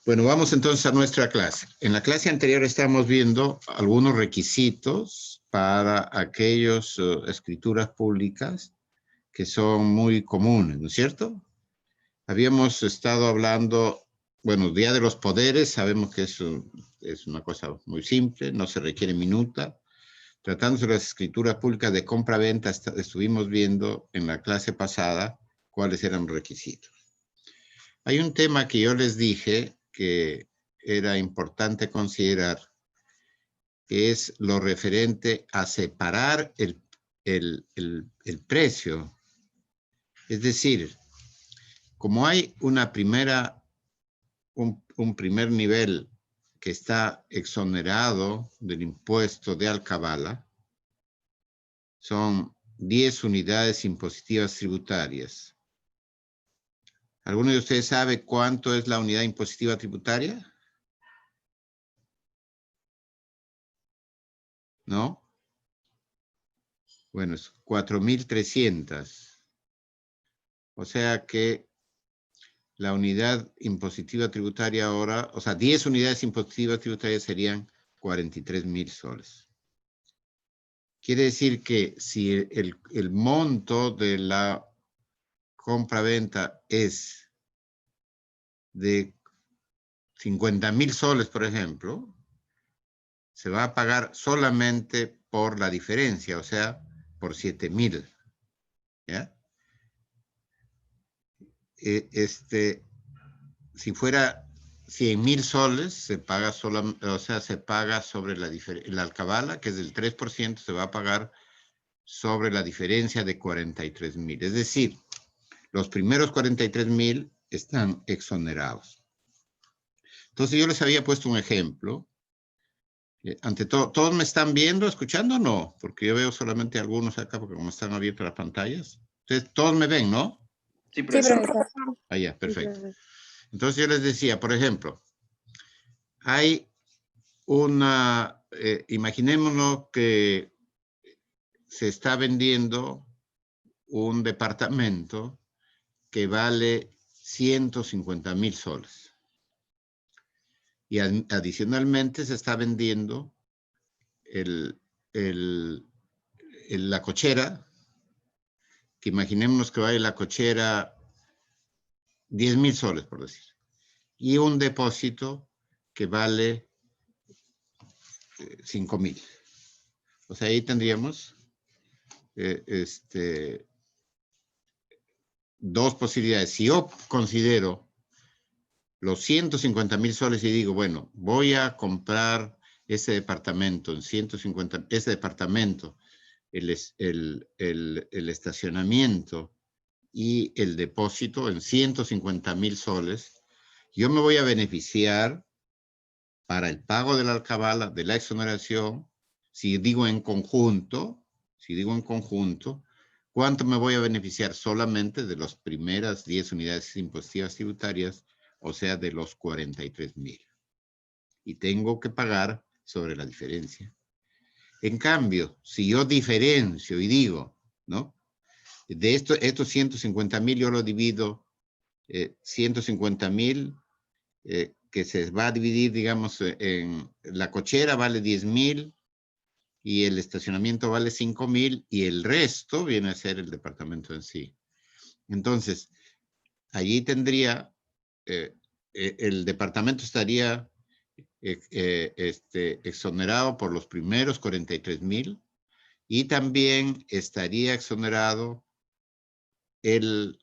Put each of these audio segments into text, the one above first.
Bueno, vamos entonces a nuestra clase. En la clase anterior estamos viendo algunos requisitos para aquellas escrituras públicas que son muy comunes, ¿no es cierto? Habíamos estado hablando, bueno, Día de los Poderes, sabemos que es una cosa muy simple, no se requiere minuta. Tratándose de las escrituras públicas de compra-venta, estuvimos viendo en la clase pasada cuáles eran los requisitos. Hay un tema que yo les dije que era importante considerar, que es lo referente a separar el precio. Es decir, como hay una un primer nivel que está exonerado del impuesto de alcabala, son 10 unidades impositivas tributarias. ¿Alguno de ustedes sabe cuánto es la unidad impositiva tributaria? ¿No? Bueno, es 4.300. O sea que la unidad impositiva tributaria ahora, o sea, 10 unidades impositivas tributarias serían 43.000 soles. Quiere decir que si el monto de la compra-venta es de 50.000 soles, por ejemplo, se va a pagar solamente por la diferencia, o sea, por 7.000. ¿Ya? Si fuera 100.000 soles, se paga se paga sobre la alcabala, que es del 3%, se va a pagar sobre la diferencia de 43.000. Es decir, los primeros 43.000 están exonerados. Entonces yo les había puesto un ejemplo. Ante todo, ¿todos me están viendo, escuchando o no? Porque yo veo solamente algunos acá, porque como están abiertas las pantallas. Ustedes todos me ven, ¿no? Sí, profesor. Ah, ya, perfecto. Entonces yo les decía, por ejemplo, hay imaginémonos que se está vendiendo un departamento que vale 150.000 soles. Y adicionalmente se está vendiendo la cochera, que imaginémonos que vale la cochera 10.000 soles, por decir. Y un depósito que vale 5.000. O sea, ahí tendríamos dos posibilidades. Si yo considero los 150.000 soles y digo, bueno, voy a comprar ese departamento en 150, ese departamento, el estacionamiento y el depósito en 150.000 soles, yo me voy a beneficiar para el pago de la alcabala, de la exoneración, si digo en conjunto, ¿cuánto me voy a beneficiar? Solamente de las primeras 10 unidades impositivas tributarias, o sea, de los 43.000. Y tengo que pagar sobre la diferencia. En cambio, si yo diferencio y digo, ¿no? De estos 150.000 yo lo divido, 150.000 que se va a dividir, digamos, en la cochera vale 10.000 y el estacionamiento vale 5.000 y el resto viene a ser el departamento en sí. Entonces, allí tendría, el departamento estaría exonerado por los primeros 43.000 y también estaría exonerado el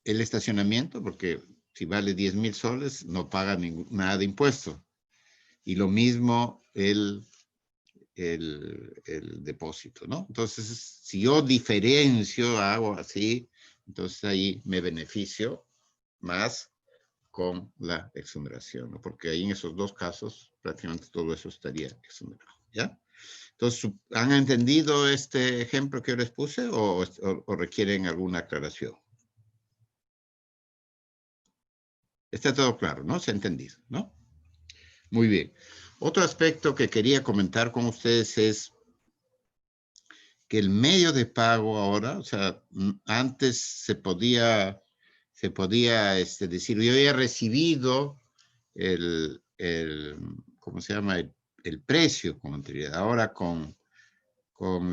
estacionamiento, porque si vale 10.000 soles, no paga nada de impuesto. Y lo mismo el depósito, ¿no? Entonces, si yo diferencio, hago así, entonces ahí me beneficio más con la exoneración, ¿no? Porque ahí en esos dos casos prácticamente todo eso estaría exonerado, ¿ya? Entonces, ¿han entendido este ejemplo que yo les puse o requieren alguna aclaración? Está todo claro, ¿no? Se ha entendido, ¿no? Muy bien. Otro aspecto que quería comentar con ustedes es que el medio de pago ahora, o sea, antes se se podía decir, yo he recibido ¿cómo se llama? El precio con anterioridad. Ahora con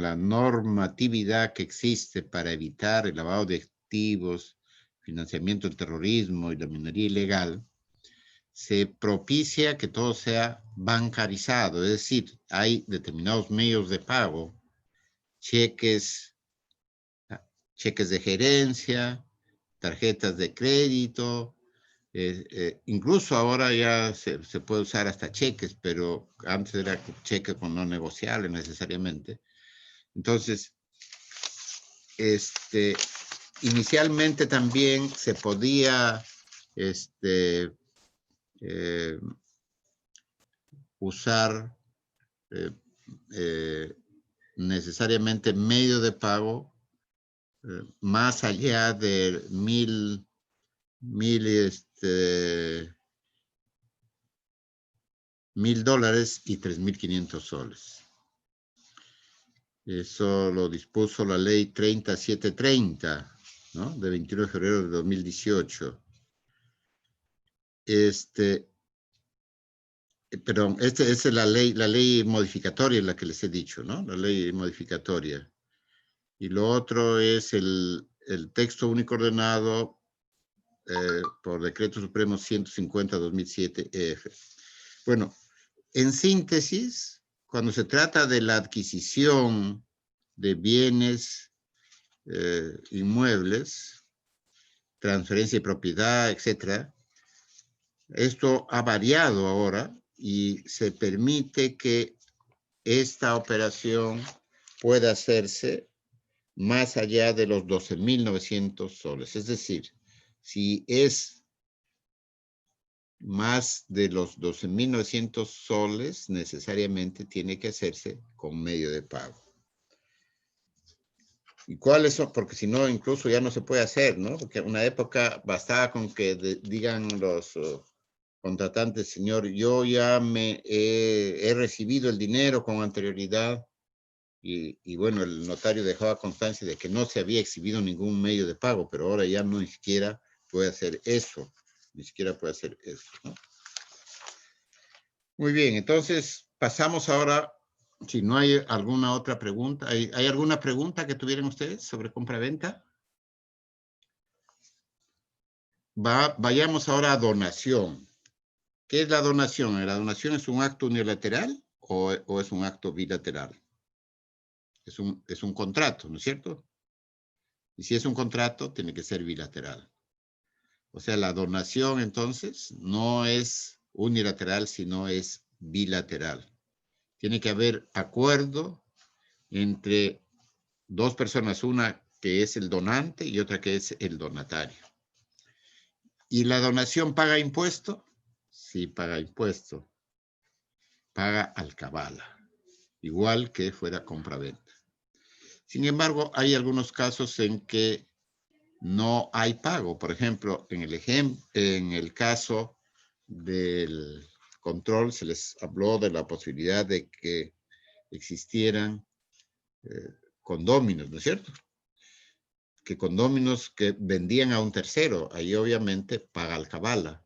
la normatividad que existe para evitar el lavado de activos, financiamiento del terrorismo y la minería ilegal, se propicia que todo sea bancarizado, es decir, hay determinados medios de pago, cheques de gerencia, tarjetas de crédito, incluso ahora ya se puede usar hasta cheques, pero antes era cheque con no negociable necesariamente. Entonces, inicialmente también se podía usar necesariamente medio de pago más allá de $1,000 y 3.500 soles. Eso lo dispuso la ley 3730, ¿no? De 21 de febrero de 2018. Perdón, esta es la ley modificatoria, la que les he dicho, ¿no? La ley modificatoria. Y lo otro es el texto único ordenado por Decreto Supremo 150/2007 EF. Bueno, en síntesis, cuando se trata de la adquisición de bienes inmuebles, transferencia de propiedad, etcétera, esto ha variado ahora y se permite que esta operación pueda hacerse más allá de los 12.900 soles. Es decir, si es más de los 12.900 soles, necesariamente tiene que hacerse con medio de pago. ¿Y cuáles son? Porque si no, incluso ya no se puede hacer, ¿no? Porque en una época bastaba con que digan los contratantes, señor, yo ya he recibido el dinero con anterioridad y bueno, el notario dejaba constancia de que no se había exhibido ningún medio de pago, pero ahora ya no ni siquiera puede hacer eso, ¿no? Muy bien, entonces pasamos ahora, si no hay alguna otra pregunta, ¿hay alguna pregunta que tuvieran ustedes sobre compra-venta? Vayamos ahora a donación. ¿Qué es la donación? ¿La donación es un acto unilateral o es un acto bilateral? Es un contrato, ¿no es cierto? Y si es un contrato, tiene que ser bilateral. O sea, la donación, entonces, no es unilateral, sino es bilateral. Tiene que haber acuerdo entre dos personas, una que es el donante y otra que es el donatario. ¿Y la donación paga impuesto? Sí, paga impuesto. Paga alcabala, igual que fuera compra-venta. Sin embargo, hay algunos casos en que no hay pago. Por ejemplo, en el caso del control, se les habló de la posibilidad de que existieran condóminos, ¿no es cierto? Que condóminos que vendían a un tercero, ahí obviamente paga alcabala.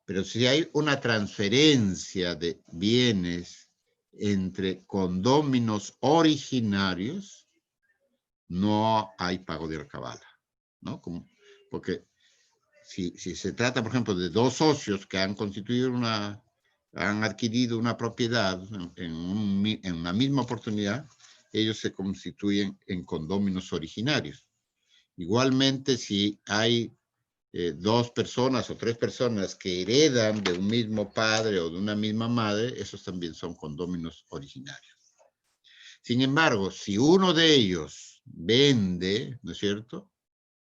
Pero si hay una transferencia de bienes entre condóminos originarios, no hay pago de alcabala, ¿no? Porque si se trata, por ejemplo, de dos socios que han adquirido una propiedad en una misma oportunidad, ellos se constituyen en condóminos originarios. Igualmente, si hay dos personas o tres personas que heredan de un mismo padre o de una misma madre, esos también son condóminos originarios. Sin embargo, si uno de ellos vende, ¿no es cierto?,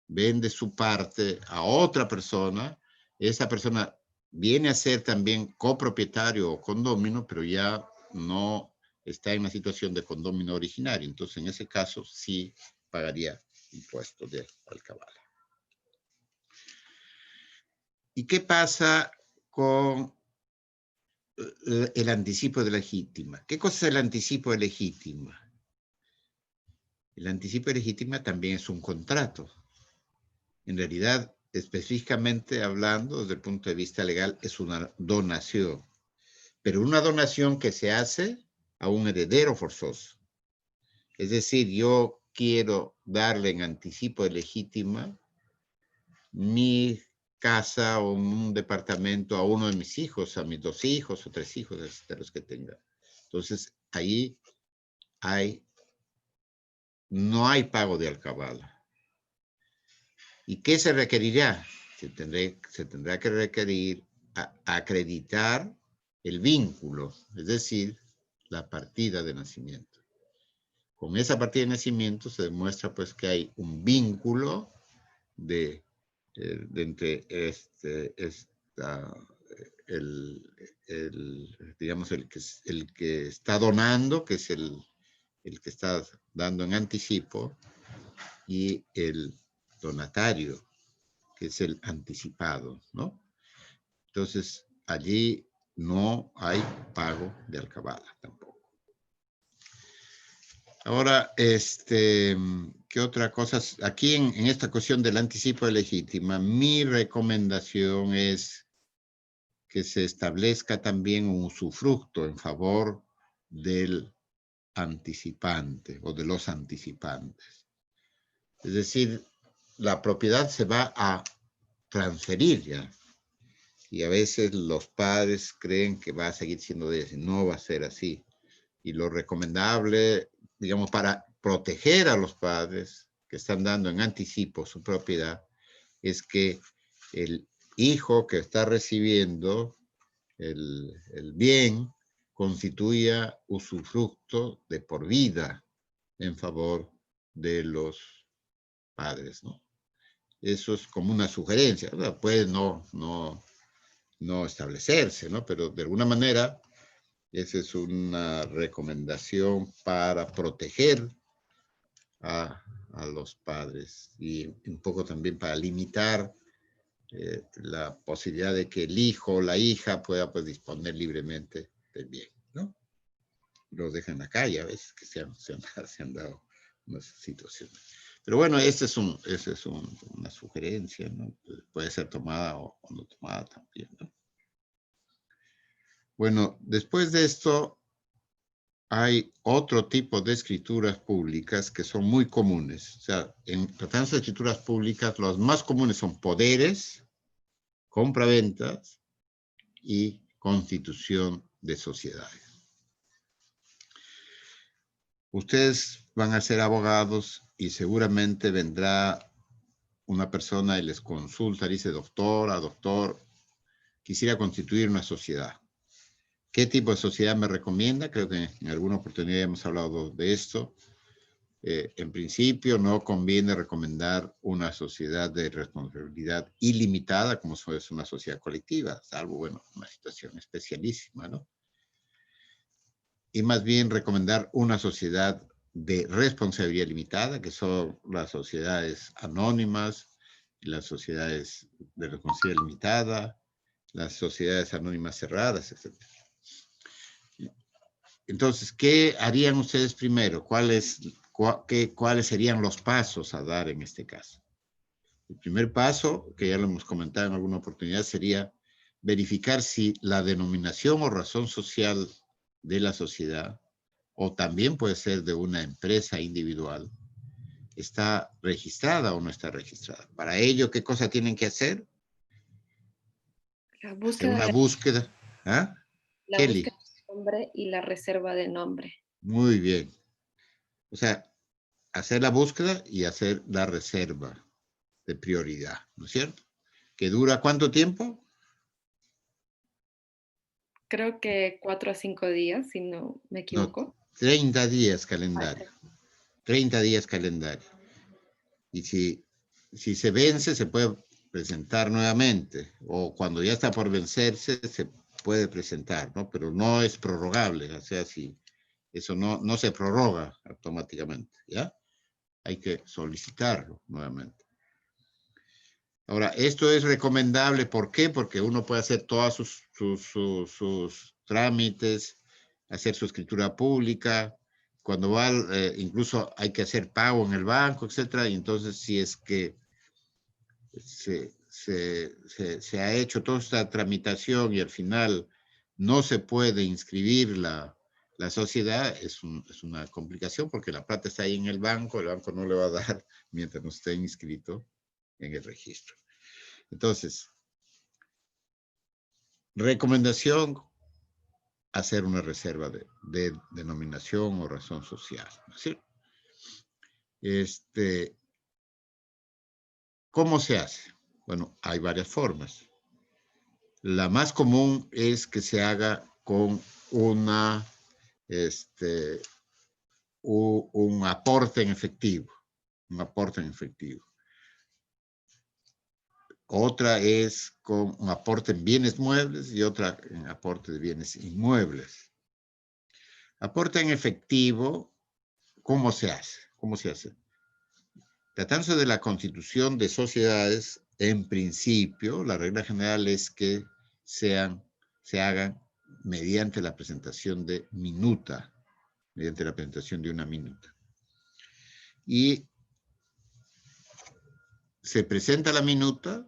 vende su parte a otra persona, esa persona viene a ser también copropietario o condómino, pero ya no está en la situación de condómino originario. Entonces, en ese caso, sí pagaría impuestos de alcabala. ¿Y qué pasa con el anticipo de legítima? ¿Qué cosa es el anticipo de legítima? El anticipo de legítima también es un contrato. En realidad, específicamente hablando, desde el punto de vista legal, es una donación. Pero una donación que se hace a un heredero forzoso. Es decir, yo quiero darle en anticipo de legítima mi casa o un departamento a uno de mis hijos, a mis 2 hijos o 3 hijos de los que tenga. Entonces, ahí no hay pago de alcabala. ¿Y qué se requerirá? Se tendrá que requerir acreditar el vínculo, es decir, la partida de nacimiento. Con esa partida de nacimiento se demuestra pues que hay un vínculo de entre digamos, el que está donando, que es el que está dando en anticipo, y el donatario, que es el anticipado, ¿no? Entonces, allí no hay pago de alcabala tampoco. Ahora, ¿qué otra cosa? Aquí en esta cuestión del anticipo de legítima, mi recomendación es que se establezca también un usufructo en favor del anticipante o de los anticipantes. Es decir, la propiedad se va a transferir ya. Y a veces los padres creen que va a seguir siendo de ellos, y no va a ser así. Y lo recomendable, digamos, para proteger a los padres que están dando en anticipo su propiedad, es que el hijo que está recibiendo el bien constituya usufructo de por vida en favor de los padres, ¿no? Eso es como una sugerencia, ¿verdad? Puede no establecerse, ¿no? Pero de alguna manera esa es una recomendación para proteger a los padres y un poco también para limitar la posibilidad de que el hijo o la hija pueda pues, disponer libremente del bien, ¿no? Los dejan en la calle a veces que se han dado unas situaciones. Pero bueno, esa es una sugerencia, ¿no? Puede ser tomada o no tomada también, ¿no? Bueno, después de esto, hay otro tipo de escrituras públicas que son muy comunes. O sea, tratándose de escrituras públicas, los más comunes son poderes, compraventas y constitución de sociedades. Ustedes van a ser abogados y seguramente vendrá una persona y les consulta, dice, doctor, quisiera constituir una sociedad. ¿Qué tipo de sociedad me recomienda? Creo que en alguna oportunidad hemos hablado de esto. En principio, no conviene recomendar una sociedad de responsabilidad ilimitada, como es una sociedad colectiva, salvo, bueno, una situación especialísima, ¿no? Y más bien recomendar una sociedad de responsabilidad limitada, que son las sociedades anónimas, las sociedades de responsabilidad limitada, las sociedades anónimas cerradas, etc. Entonces, ¿qué harían ustedes primero? ¿Cuáles serían los pasos a dar en este caso? El primer paso, que ya lo hemos comentado en alguna oportunidad, sería verificar si la denominación o razón social de la sociedad, o también puede ser de una empresa individual, está registrada o no está registrada. Para ello, ¿qué cosa tienen que hacer? La Hacer búsqueda una de, búsqueda. ¿Ah? la Kelly, búsqueda de nombre y la reserva de nombre. muy bien. O sea, hacer la búsqueda y hacer la reserva de prioridad, ¿no es cierto? ¿Que dura cuánto tiempo? Creo que 4 a 5 días, si no me No, equivoco. 30 días Ah, calendario. 30 días calendario. Y si se vence, se puede presentar nuevamente. O cuando ya está por vencerse, se puede presentar, ¿no? Pero no es prorrogable. O sea, si eso no se prorroga automáticamente, ¿ya? Hay que solicitarlo nuevamente. Ahora, esto es recomendable, ¿por qué? Porque uno puede hacer todos sus trámites, hacer su escritura pública, cuando va, incluso hay que hacer pago en el banco, etcétera, y entonces si es que se ha hecho toda esta tramitación y al final no se puede inscribir la sociedad, es una complicación porque la plata está ahí en el banco no le va a dar mientras no esté inscrito en el registro. Entonces, recomendación, hacer una reserva de denominación o razón social, ¿no es cierto? ¿Cómo se hace? Bueno, hay varias formas. La más común es que se haga con un aporte en efectivo. Un aporte en efectivo. Otra es con un aporte en bienes muebles y otra en aporte de bienes inmuebles. Aporte en efectivo, ¿cómo se hace? ¿Cómo se hace? Tratándose de la constitución de sociedades, en principio, la regla general es que se hagan mediante la presentación de minuta, mediante la presentación de una minuta. Y se presenta la minuta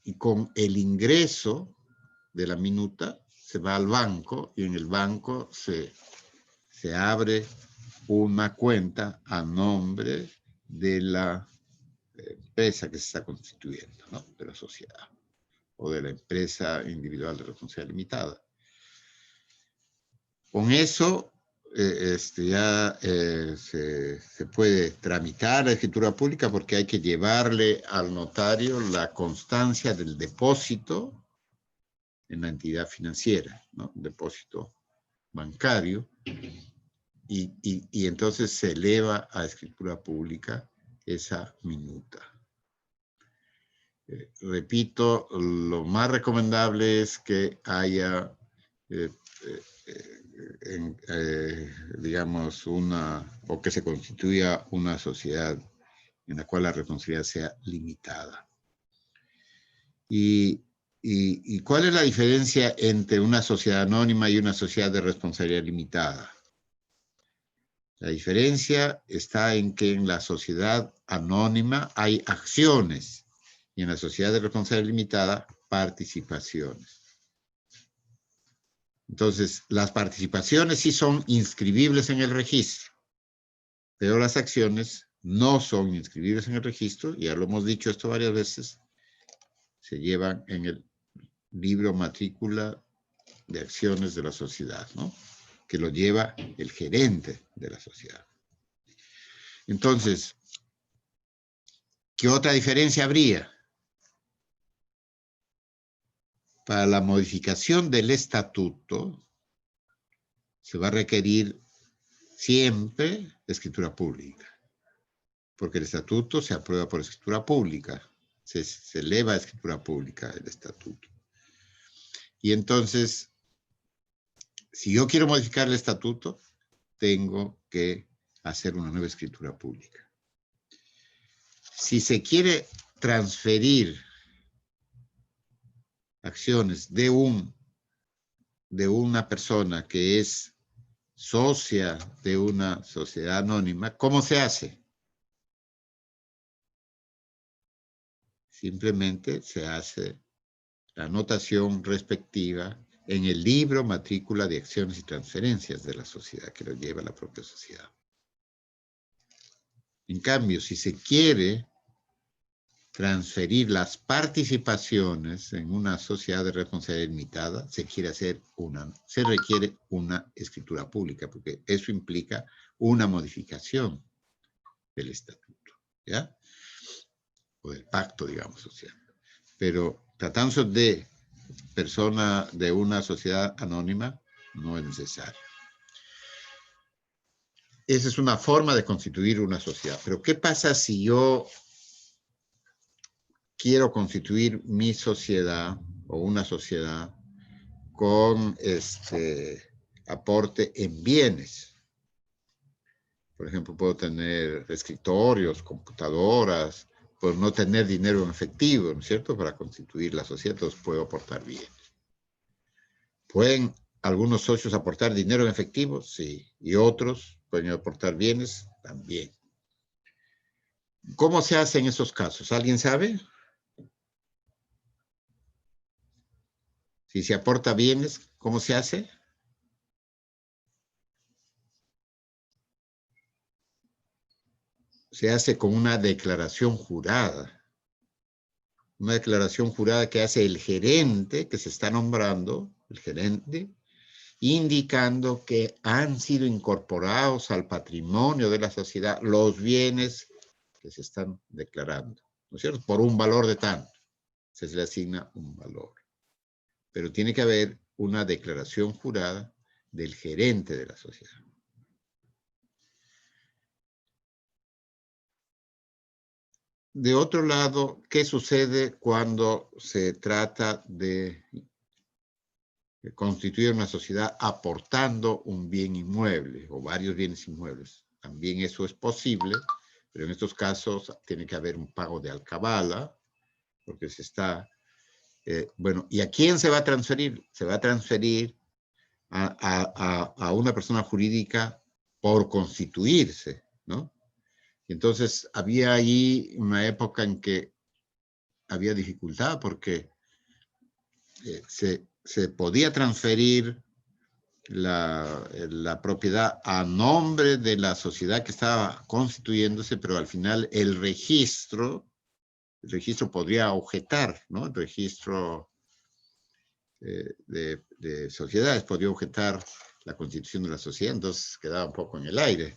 y con el ingreso de la minuta se va al banco y en el banco se abre una cuenta a nombre de la empresa que se está constituyendo, ¿no? De la sociedad o de la empresa individual de responsabilidad limitada. Con eso ya se puede tramitar la escritura pública porque hay que llevarle al notario la constancia del depósito en la entidad financiera, ¿no? Depósito bancario, y entonces se eleva a escritura pública esa minuta. Repito, lo más recomendable es que haya, digamos, o que se constituya una sociedad en la cual la responsabilidad sea limitada. ¿Y cuál es la diferencia entre una sociedad anónima y una sociedad de responsabilidad limitada? La diferencia está en que en la sociedad anónima hay acciones y en la sociedad de responsabilidad limitada, participaciones. Entonces, las participaciones sí son inscribibles en el registro, pero las acciones no son inscribibles en el registro, ya lo hemos dicho esto varias veces, se llevan en el libro matrícula de acciones de la sociedad, ¿no? Que lo lleva el gerente de la sociedad. Entonces, ¿qué otra diferencia habría? Para la modificación del estatuto se va a requerir siempre escritura pública, porque el estatuto se aprueba por escritura pública, se eleva a escritura pública el estatuto. Y entonces, si yo quiero modificar el estatuto, tengo que hacer una nueva escritura pública. Si se quiere transferir acciones de una persona que es socia de una sociedad anónima, ¿cómo se hace? Simplemente se hace la anotación respectiva en el libro matrícula de acciones y transferencias de la sociedad, que lo lleva la propia sociedad. En cambio, si se quiere transferir las participaciones en una sociedad de responsabilidad limitada, se requiere una escritura pública, porque eso implica una modificación del estatuto, ¿ya? O del pacto, digamos, social. Pero tratándose de persona de una sociedad anónima, no es necesario. Esa es una forma de constituir una sociedad. Pero ¿qué pasa si yo quiero constituir mi sociedad o una sociedad con aporte en bienes? Por ejemplo, puedo tener escritorios, computadoras, puedo no tener dinero en efectivo, ¿no es cierto? Para constituir la sociedad, entonces puedo aportar bienes. ¿Pueden algunos socios aportar dinero en efectivo? Sí. ¿Y otros pueden aportar bienes? También. ¿Cómo se hace en esos casos? ¿Alguien sabe? Si se aporta bienes, ¿cómo se hace? Se hace con una declaración jurada. Una declaración jurada que hace el gerente que se está nombrando, el gerente, indicando que han sido incorporados al patrimonio de la sociedad los bienes que se están declarando, ¿no es cierto? Por un valor de tanto. Se le asigna un valor. Pero tiene que haber una declaración jurada del gerente de la sociedad. De otro lado, ¿qué sucede cuando se trata de constituir una sociedad aportando un bien inmueble o varios bienes inmuebles? También eso es posible, pero en estos casos tiene que haber un pago de alcabala, porque se está... bueno, ¿y a quién se va a transferir? Se va a transferir a una persona jurídica por constituirse, ¿no? Entonces, había ahí una época en que había dificultad porque se podía transferir la propiedad a nombre de la sociedad que estaba constituyéndose, pero al final el registro podría objetar, ¿no? El registro de sociedades podría objetar la constitución de la sociedad, entonces quedaba un poco en el aire.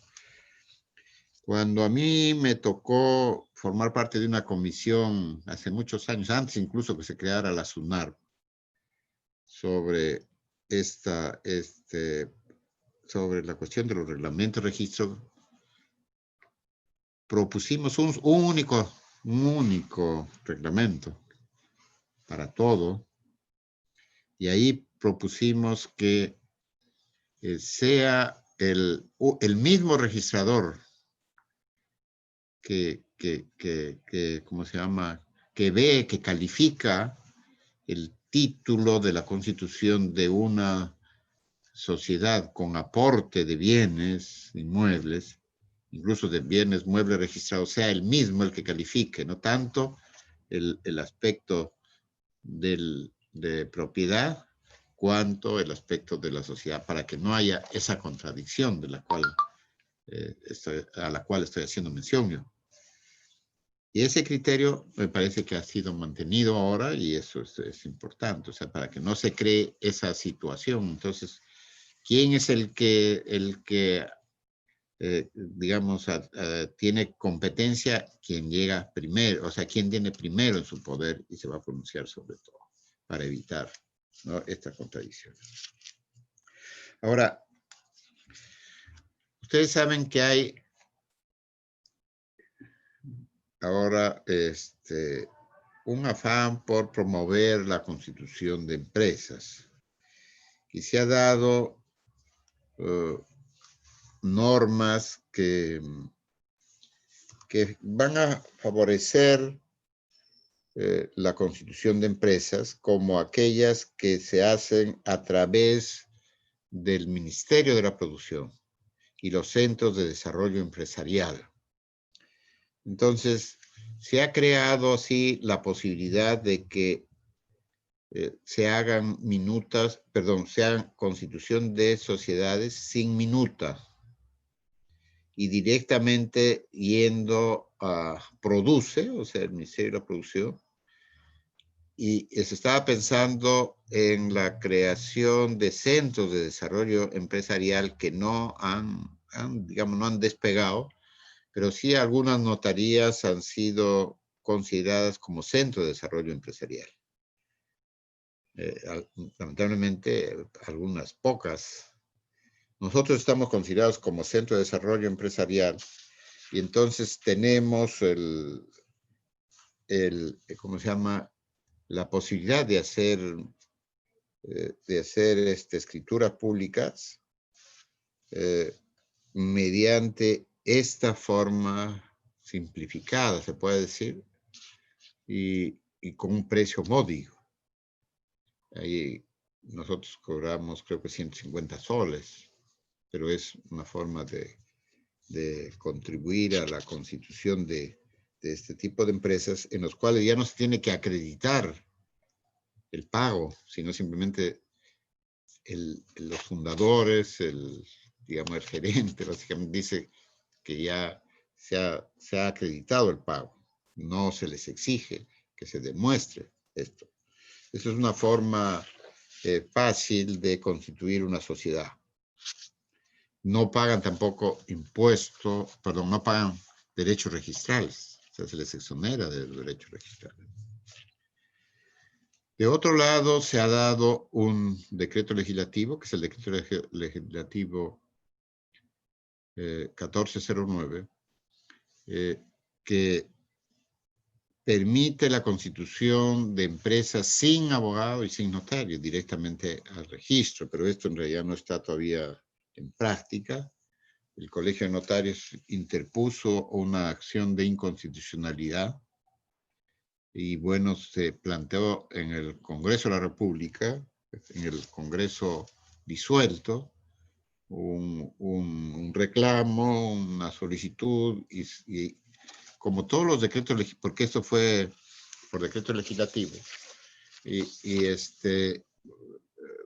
Cuando a mí me tocó formar parte de una comisión hace muchos años, antes incluso que se creara la SUNAR, sobre sobre la cuestión de los reglamentos de registro, propusimos un único reglamento para todo, y ahí propusimos que sea el mismo registrador ¿cómo se llama? Que ve, que califica el título de la constitución de una sociedad con aporte de bienes inmuebles, incluso de bienes muebles registrados, sea el mismo el que califique, no tanto el aspecto de propiedad, cuanto el aspecto de la sociedad, para que no haya esa contradicción de la cual, a la cual estoy haciendo mención yo. Y ese criterio me parece que ha sido mantenido ahora y eso es importante, o sea, para que no se cree esa situación. Entonces, ¿quién es el que digamos, tiene competencia? Quien llega primero, o sea, quien tiene primero en su poder y se va a pronunciar sobre todo, para evitar, ¿no?, esta contradicción. Ahora, ustedes saben que hay ahora un afán por promover la constitución de empresas y se ha dado normas que van a favorecer la constitución de empresas como aquellas que se hacen a través del Ministerio de la Producción y los centros de desarrollo empresarial. Entonces, se ha creado así la posibilidad de que se hagan constitución de sociedades sin minuta y directamente yendo a Produce, o sea, el Ministerio de la Producción, y se estaba pensando en la creación de centros de desarrollo empresarial que no digamos, no han despegado, pero sí algunas notarías han sido consideradas como centro de desarrollo empresarial. Lamentablemente, algunas pocas. Nosotros estamos considerados como centro de desarrollo empresarial y entonces tenemos ¿cómo se llama?, la posibilidad de hacer escrituras públicas mediante esta forma simplificada, se puede decir, y con un precio módico. Ahí nosotros cobramos, creo que 150 soles, pero es una forma de contribuir a la constitución de este tipo de empresas en los cuales ya no se tiene que acreditar el pago, sino simplemente los fundadores, digamos, el gerente, básicamente dice que ya se ha acreditado el pago. No se les exige que se demuestre esto. Eso es una forma fácil de constituir una sociedad. No pagan tampoco impuestos, perdón, no pagan derechos registrales. O sea, se les exonera de los derechos registrales. De otro lado, se ha dado un decreto legislativo, que es el decreto legislativo 1409, que permite la constitución de empresas sin abogado y sin notario, directamente al registro, pero esto en realidad no está todavía en práctica. El Colegio de Notarios interpuso una acción de inconstitucionalidad y bueno, se planteó en el Congreso de la República, en el Congreso disuelto, un reclamo, una solicitud y como todos los decretos, porque esto fue por decreto legislativo,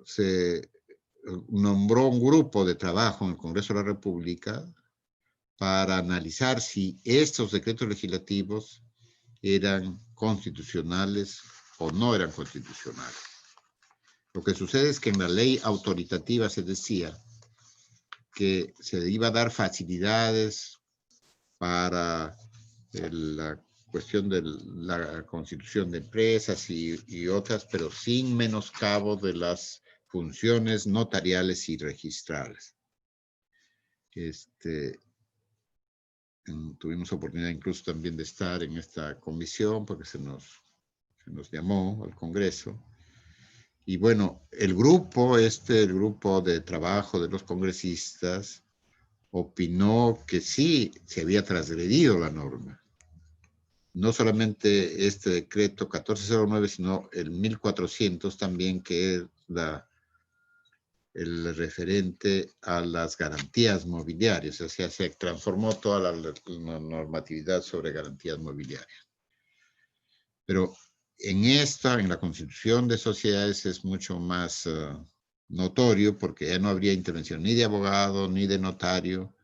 se nombró un grupo de trabajo en el Congreso de la República para analizar si estos decretos legislativos eran constitucionales o no eran constitucionales. Lo que sucede es que en la ley autoritativa se decía que se iba a dar facilidades para la cuestión de la constitución de empresas y otras, pero sin menoscabo de las funciones notariales y registrales. Tuvimos oportunidad incluso también de estar en esta comisión porque se nos llamó al Congreso. Y bueno, el grupo de trabajo de los congresistas opinó que sí se había transgredido la norma. No solamente este decreto 1409, sino el 1400 también, que es el referente a las garantías mobiliarias. O sea, se transformó toda la normatividad sobre garantías mobiliarias. Pero en la constitución de sociedades es mucho más notorio porque ya no habría intervención ni de abogado ni de notario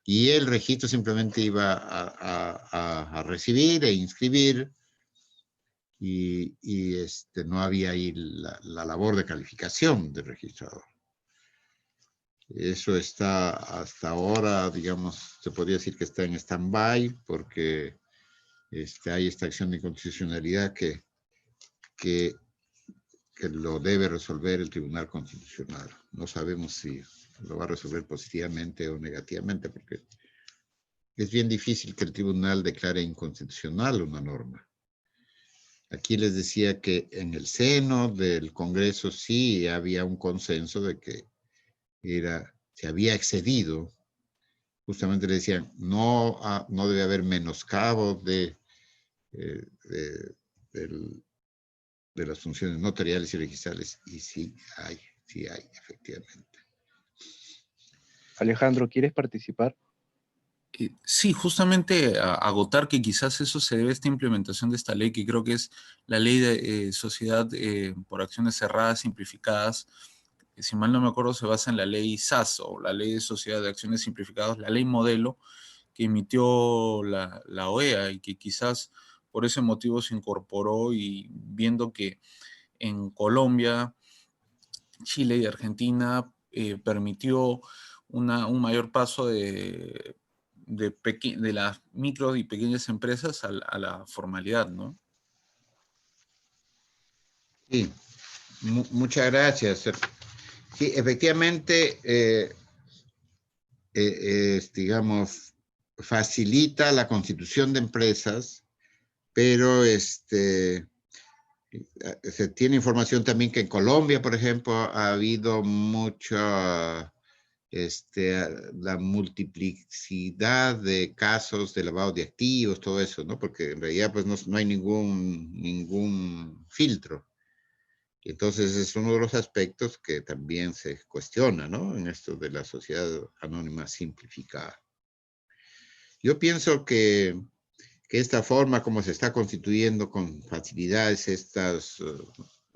y el registro simplemente iba a recibir e inscribir y no había ahí la labor de calificación del registrador. Eso está hasta ahora, digamos, se podría decir que está en stand-by porque hay esta acción de inconstitucionalidad que lo debe resolver el Tribunal Constitucional. No sabemos si lo va a resolver positivamente o negativamente, porque es bien difícil que el tribunal declare inconstitucional una norma. Aquí les decía que en el seno del Congreso sí había un consenso de que se había excedido. Justamente le decían, no debe haber menoscabo de las funciones notariales y registrales, y sí hay, efectivamente. Alejandro, ¿quieres participar? Sí, justamente agotar que quizás eso se debe a esta implementación de esta ley, que creo que es la ley de sociedad por acciones cerradas simplificadas, que si mal no me acuerdo se basa en la ley SAS o la ley de sociedad de acciones simplificadas, la ley modelo que emitió la OEA y que quizás por ese motivo se incorporó y viendo que en Colombia, Chile y Argentina permitió un mayor paso de las micro y pequeñas empresas a la formalidad, ¿no? Sí, muchas gracias. Sí, efectivamente, digamos, facilita la constitución de empresas, pero se tiene información también que en Colombia, por ejemplo, ha habido mucha la multiplicidad de casos de lavado de activos, todo eso, ¿no? Porque en realidad pues no hay ningún filtro. Entonces es uno de los aspectos que también se cuestiona, ¿no? En esto de la sociedad anónima simplificada. Yo pienso que esta forma como se está constituyendo con facilidades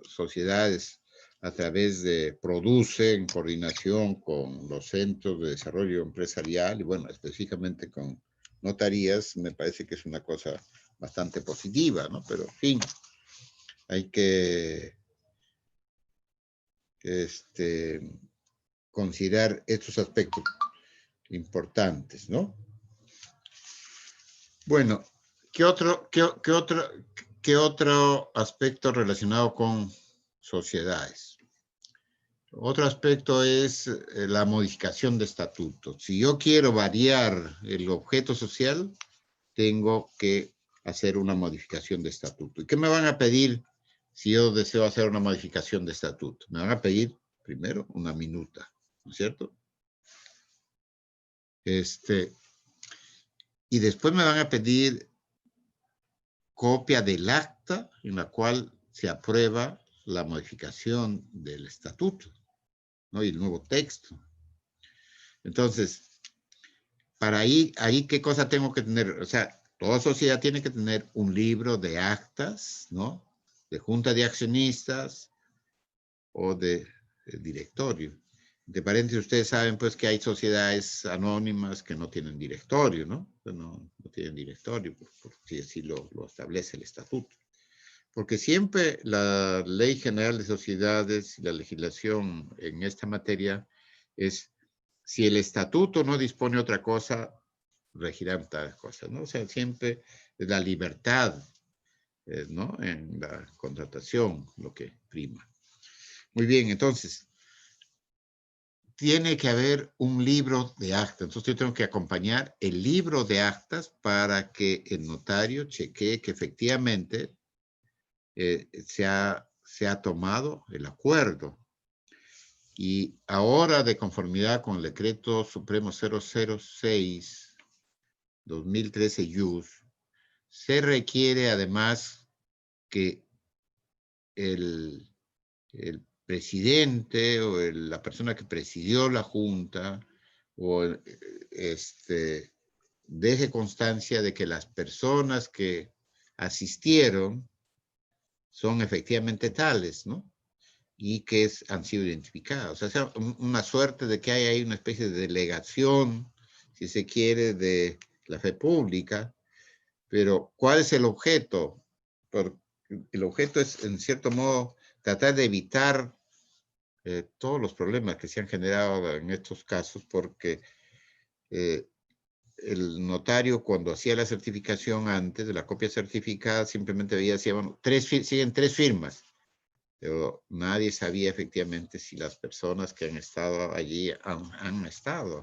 sociedades a través de Produce, en coordinación con los centros de desarrollo empresarial y bueno, específicamente con notarías, me parece que es una cosa bastante positiva, ¿no? Pero en fin, hay que considerar estos aspectos importantes, ¿no? Bueno, ¿qué otro aspecto relacionado con sociedades? Otro aspecto es la modificación de estatutos. Si yo quiero variar el objeto social, tengo que hacer una modificación de estatuto. ¿Y qué me van a pedir si yo deseo hacer una modificación de estatuto? Me van a pedir, primero, una minuta, ¿no es cierto? Y después me van a pedir copia del acta en la cual se aprueba la modificación del estatuto, ¿no? Y el nuevo texto. Entonces, para ahí, ¿qué cosa tengo que tener? O sea, toda sociedad tiene que tener un libro de actas, ¿no? De junta de accionistas o de directorio. De paréntesis, ustedes saben pues que hay sociedades anónimas que no tienen directorio, ¿no? No tienen directorio, si así lo establece el estatuto. Porque siempre la Ley General de Sociedades y la legislación en esta materia es, si el estatuto no dispone otra cosa, regirán tales cosas, ¿no? O sea, siempre es la libertad, ¿no? En la contratación lo que prima. Muy bien, entonces, tiene que haber un libro de actas. Entonces yo tengo que acompañar el libro de actas para que el notario chequee que efectivamente se ha tomado el acuerdo. Y ahora, de conformidad con el Decreto Supremo 006, 2013 IUS, se requiere además que el presidente o la persona que presidió la junta o deje constancia de que las personas que asistieron son efectivamente tales, ¿no? Y que han sido identificadas. O sea, una suerte de que hay ahí una especie de delegación, si se quiere, de la fe pública. Pero, ¿cuál es el objeto? El objeto es, en cierto modo, tratar de evitar todos los problemas que se han generado en estos casos, porque el notario, cuando hacía la certificación antes de la copia certificada, simplemente decía, bueno, siguen 3 firmas, pero nadie sabía efectivamente si las personas que han estado allí han estado.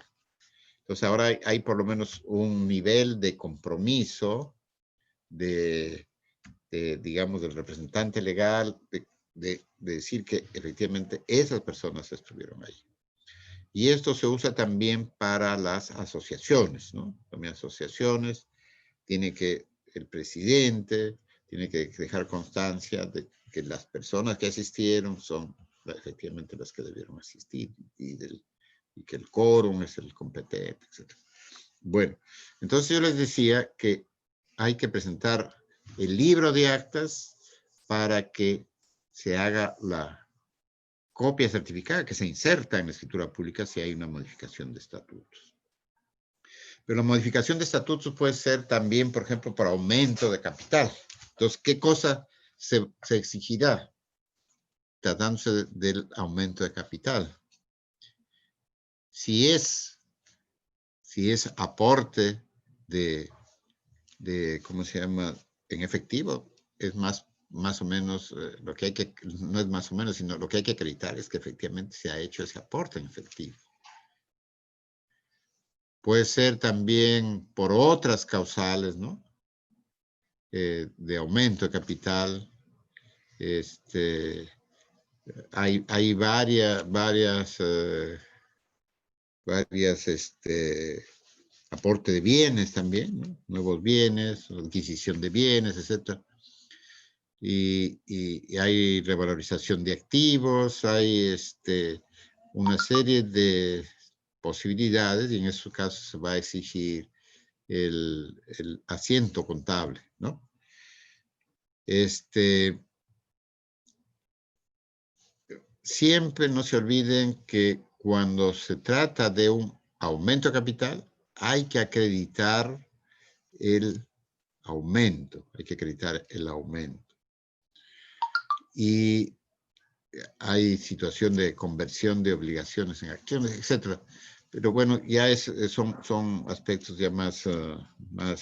Entonces ahora hay por lo menos un nivel de compromiso digamos, del representante legal, de decir que efectivamente esas personas estuvieron allí. Y esto se usa también para las asociaciones, ¿no? También asociaciones, el presidente tiene que dejar constancia de que las personas que asistieron son efectivamente las que debieron asistir y que el quórum es el competente, etc. Bueno, entonces yo les decía que hay que presentar el libro de actas para que se haga la copia certificada que se inserta en la escritura pública si hay una modificación de estatutos. Pero la modificación de estatutos puede ser también, por ejemplo, para aumento de capital. Entonces, ¿qué cosa se exigirá tratándose del aumento de capital? Si es aporte ¿cómo se llama? En efectivo, es más o menos lo que hay que, no es más o menos, sino lo que hay que acreditar es que efectivamente se ha hecho ese aporte en efectivo. Puede ser también por otras causales, ¿no? De aumento de capital. Hay varias aporte de bienes también, ¿no? Nuevos bienes, adquisición de bienes, etc. Y hay revalorización de activos, hay una serie de posibilidades y en esos casos se va a exigir el asiento contable, ¿no? siempre no se olviden que cuando se trata de un aumento de capital, hay que acreditar el aumento, Y hay situación de conversión de obligaciones en acciones, etcétera. Pero bueno, ya son aspectos ya más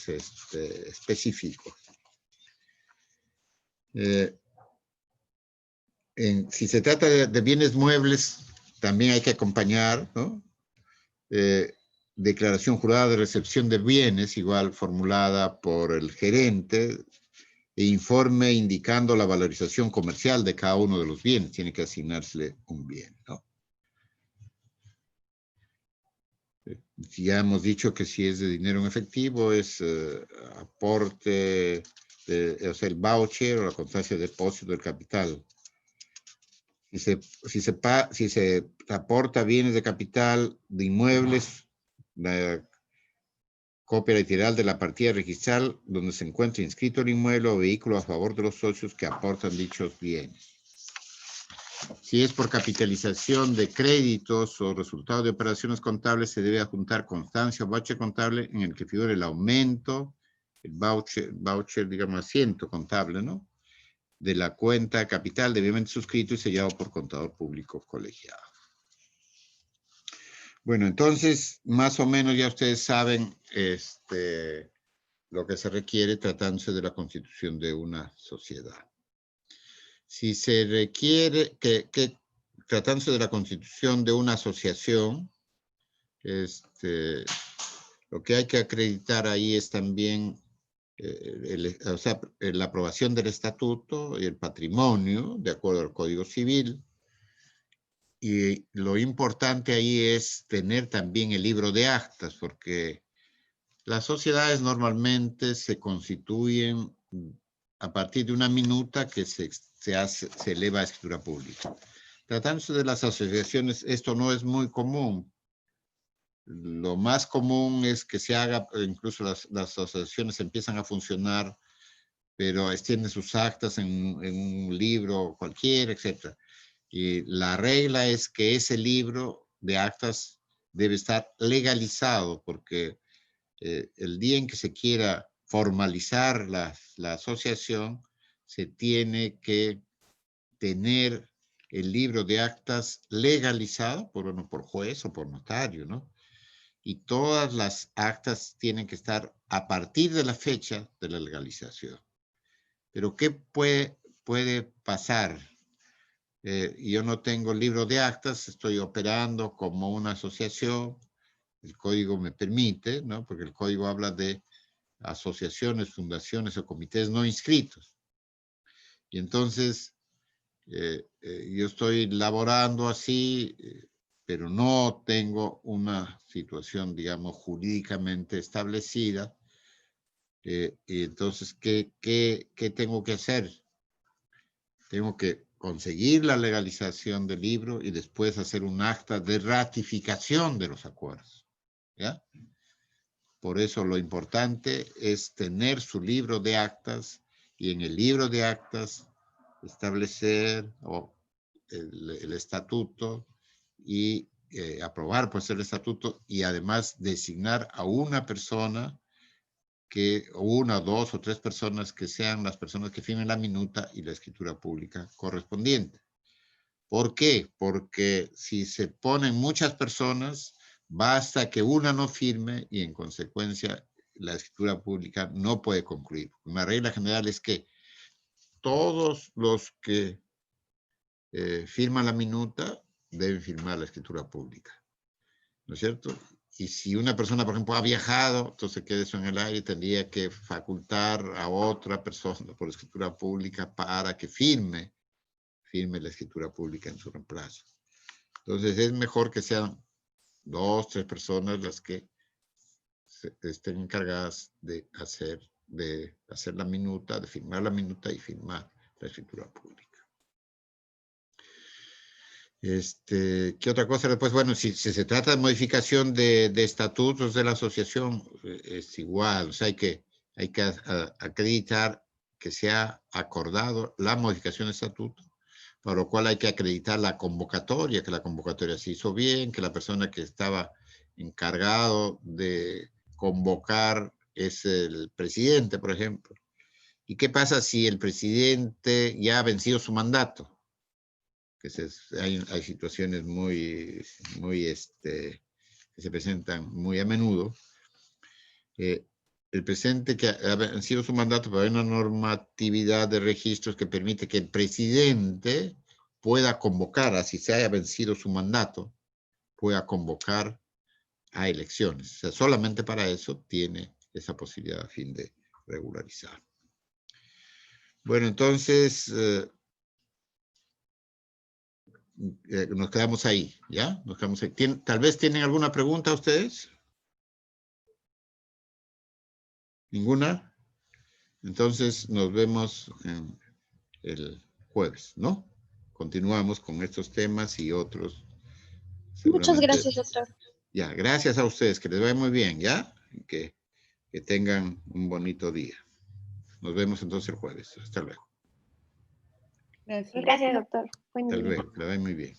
específicos. Si se trata de bienes muebles, también hay que acompañar, ¿no? Declaración jurada de recepción de bienes, igual formulada por el gerente, e informe indicando la valorización comercial de cada uno de los bienes. Tiene que asignársele un bien, ¿no? Ya hemos dicho que si es de dinero en efectivo, es aporte, o sea, el voucher o la constancia de depósito del capital. Si se aporta bienes de capital de inmuebles, la copia literal de la partida registral donde se encuentra inscrito el inmueble o vehículo a favor de los socios que aportan dichos bienes. Si es por capitalización de créditos o resultado de operaciones contables, se debe adjuntar constancia o voucher contable en el que figure el aumento, el voucher, digamos, asiento contable, ¿no? De la cuenta capital debidamente suscrito y sellado por contador público colegiado. Bueno, entonces, más o menos ya ustedes saben lo que se requiere tratándose de la constitución de una sociedad. Si se requiere tratándose de la constitución de una asociación, lo que hay que acreditar ahí es también la aprobación del estatuto y el patrimonio, de acuerdo al Código Civil. Y lo importante ahí es tener también el libro de actas, porque las sociedades normalmente se constituyen a partir de una minuta que se eleva a escritura pública. Tratándose de las asociaciones, esto no es muy común. Lo más común es que se haga, incluso las asociaciones empiezan a funcionar, pero extienden sus actas en un libro cualquiera, etc. Y la regla es que ese libro de actas debe estar legalizado, porque el día en que se quiera formalizar la asociación, se tiene que tener el libro de actas legalizado por juez o por notario, ¿no? Y todas las actas tienen que estar a partir de la fecha de la legalización. Pero ¿qué puede pasar? Yo no tengo libro de actas, estoy operando como una asociación, el código me permite, ¿no? Porque el código habla de asociaciones, fundaciones o comités no inscritos. Y entonces, yo estoy laborando así, pero no tengo una situación, digamos, jurídicamente establecida. Y entonces, ¿qué tengo que hacer? Tengo que conseguir la legalización del libro y después hacer un acta de ratificación de los acuerdos, ¿ya? Por eso lo importante es tener su libro de actas y en el libro de actas establecer el estatuto y aprobar pues el estatuto y además designar a una persona una, dos o tres personas que sean las personas que firmen la minuta y la escritura pública correspondiente. ¿Por qué? Porque si se ponen muchas personas, basta que una no firme y en consecuencia la escritura pública no puede concluir. Una regla general es que todos los que firman la minuta deben firmar la escritura pública, ¿no es cierto? Y si una persona, por ejemplo, ha viajado, entonces queda eso en el aire, tendría que facultar a otra persona por escritura pública para que firme la escritura pública en su reemplazo. Entonces es mejor que sean 2, 3 personas las que estén encargadas de hacer la minuta, de firmar la minuta y firmar la escritura pública. ¿Qué otra cosa después? Bueno, si se trata de modificación de estatutos de la asociación, es igual, o sea, hay que acreditar que se ha acordado la modificación de estatuto, para lo cual hay que acreditar la convocatoria, que la convocatoria se hizo bien, que la persona que estaba encargado de convocar es el presidente, por ejemplo. ¿Y qué pasa si el presidente ya ha vencido su mandato? Que hay situaciones que se presentan muy a menudo. El presidente que ha vencido su mandato, pero hay una normatividad de registros que permite que el presidente pueda convocar, así se haya vencido su mandato, pueda convocar a elecciones. O sea, solamente para eso tiene esa posibilidad a fin de regularizar. Bueno, entonces nos quedamos ahí, ¿ya? Nos quedamos ahí. ¿Tal vez tienen alguna pregunta ustedes? ¿Ninguna? Entonces nos vemos el jueves, ¿no? Continuamos con estos temas y otros. Muchas Seguramente. gracias, doctor. Ya, gracias a ustedes, que les vaya muy bien, ¿ya? Que tengan un bonito día. Nos vemos entonces el jueves. Hasta luego. Gracias. Gracias, doctor. Buen Hasta día. luego, que les vaya muy bien.